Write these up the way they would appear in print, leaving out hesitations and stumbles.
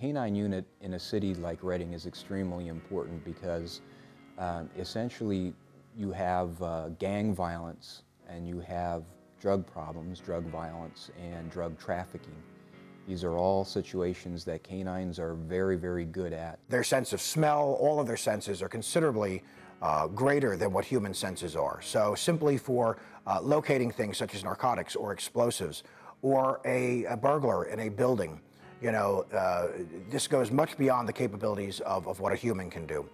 canine unit in a city like Reading is extremely important because essentially you have gang violence and you have drug problems, drug violence, and drug trafficking. These are all situations that canines are very, very good at. Their sense of smell, all of their senses are considerably greater than what human senses are. So simply for locating things such as narcotics or explosives or a burglar in a building, you know, this goes much beyond the capabilities of what a human can do.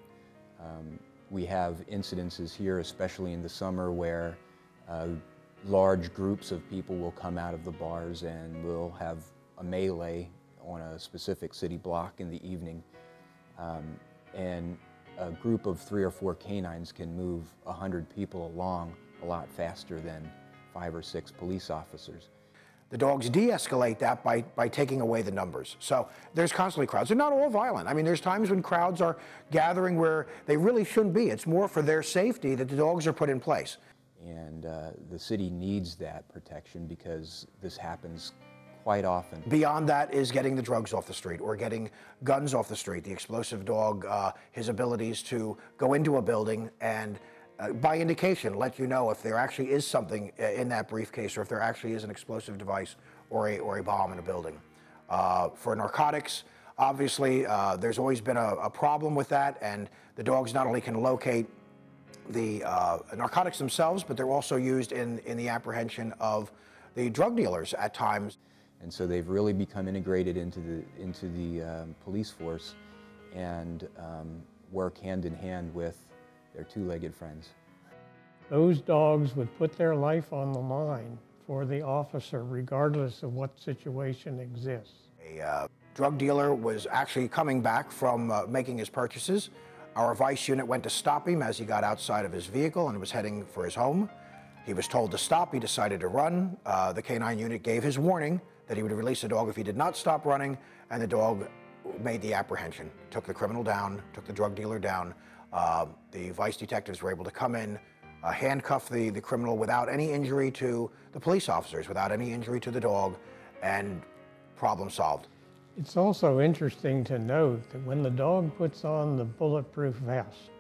We have incidences here, especially in the summer, where large groups of people will come out of the bars and we'll have a melee on a specific city block in the evening. And a group of 3 or 4 canines can move 100 people along a lot faster than 5 or 6 police officers. The dogs de-escalate that by taking away the numbers. So there's constantly crowds. They're not all violent. I mean, there's times when crowds are gathering where they really shouldn't be. It's more for their safety that the dogs are put in place. And the city needs that protection because this happens quite often. Beyond that is getting the drugs off the street or getting guns off the street. The explosive dog, his abilities to go into a building and by indication let you know if there actually is something in that briefcase or if there actually is an explosive device or a bomb in a building. For narcotics, obviously there's always been a problem with that, and the dogs not only can locate the narcotics themselves, but they're also used in the apprehension of the drug dealers at times. And so they've really become integrated into the police force and work hand in hand with their 2-legged friends. Those dogs would put their life on the line for the officer regardless of what situation exists. A drug dealer was actually coming back from making his purchases. Our vice unit went to stop him as he got outside of his vehicle and was heading for his home. He was told to stop. He decided to run. The canine unit gave his warning that he would release the dog if he did not stop running, and the dog made the apprehension, took the criminal down, took the drug dealer down. The vice detectives were able to come in, handcuff the criminal without any injury to the police officers, without any injury to the dog, and problem solved. It's also interesting to note that when the dog puts on the bulletproof vest,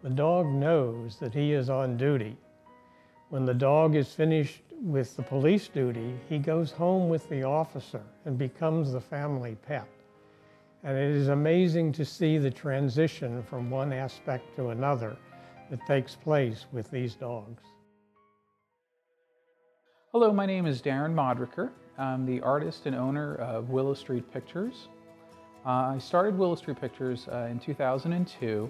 the dog knows that he is on duty. When the dog is finished with the police duty, he goes home with the officer and becomes the family pet. And it is amazing to see the transition from one aspect to another that takes place with these dogs. Hello, my name is Darren Modricker. I'm the artist and owner of Willow Street Pictures. I started Willow Street Pictures in 2002.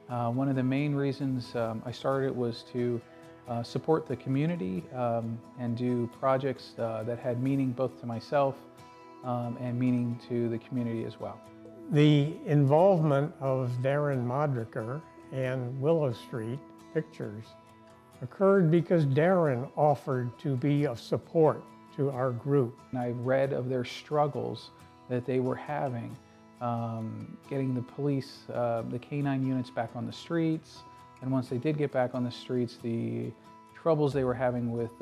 One of the main reasons I started it was to support the community and do projects that had meaning both to myself and meaning to the community as well. The involvement of Darren Modricker and Willow Street Pictures occurred because Darren offered to be of support to our group. And I read of their struggles that they were having, getting the police, the canine units back on the streets, and once they did get back on the streets, the troubles they were having with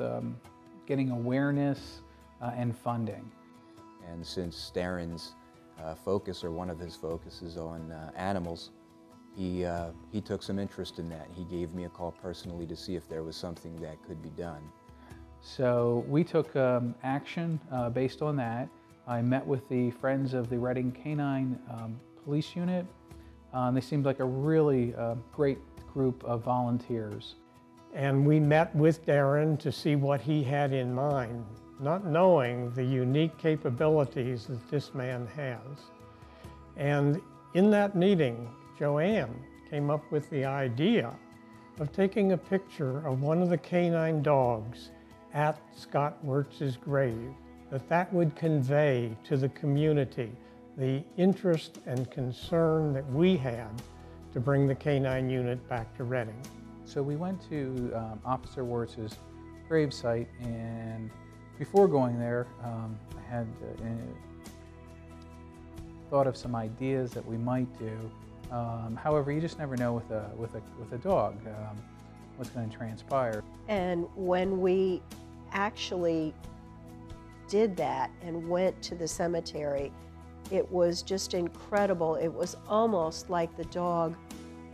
getting awareness and funding. And since Darren's focus, or one of his focuses, on animals, he took some interest in that. He gave me a call personally to see if there was something that could be done. So we took action based on that. I met with the Friends of the Reading Canine Police Unit. They seemed like a really great group of volunteers. And we met with Darren to see what he had in mind, not knowing the unique capabilities that this man has. And in that meeting, Joanne came up with the idea of taking a picture of one of the canine dogs at Scott Wirtz's grave, that would convey to the community the interest and concern that we had to bring the canine unit back to Reading. So we went to Officer Wirtz's gravesite, and before going there, I had thought of some ideas that we might do. However, you just never know with a dog what's going to transpire. And when we actually did that and went to the cemetery, It was just incredible. It was almost like the dog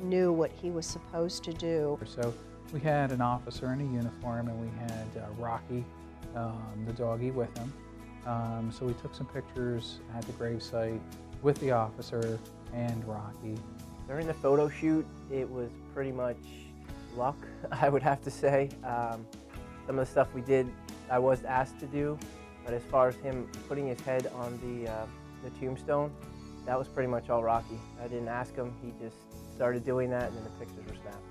knew what he was supposed to do. So we had an officer in a uniform, and we had Rocky, the doggie, with him. So we took some pictures at the gravesite with the officer and Rocky. During the photo shoot, it was pretty much luck, I would have to say. Some of the stuff we did, I was asked to do, but as far as him putting his head on the tombstone, that was pretty much all Rocky. I didn't ask him, he just started doing that, and then the pictures were snapped.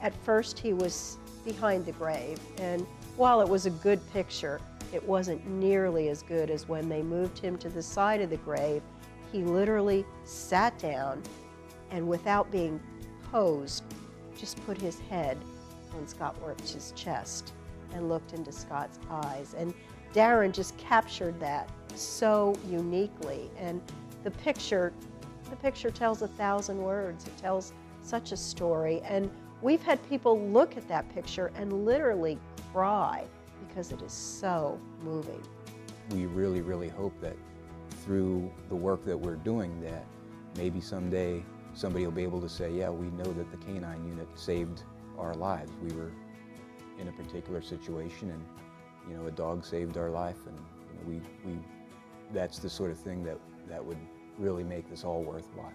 At first he was behind the grave, and while it was a good picture, it wasn't nearly as good as when they moved him to the side of the grave. He literally sat down and, without being posed, just put his head on Scott Wirch's chest and looked into Scott's eyes. And Darren just captured that so uniquely. And the picture tells 1,000 words. It tells such a story. And we've had people look at that picture and literally cry because it is so moving. We really, really hope that through the work that we're doing, that maybe someday somebody will be able to say, yeah, we know that the canine unit saved our lives. We were in a particular situation, and a dog saved our life, and that's the sort of thing that would really make this all worthwhile.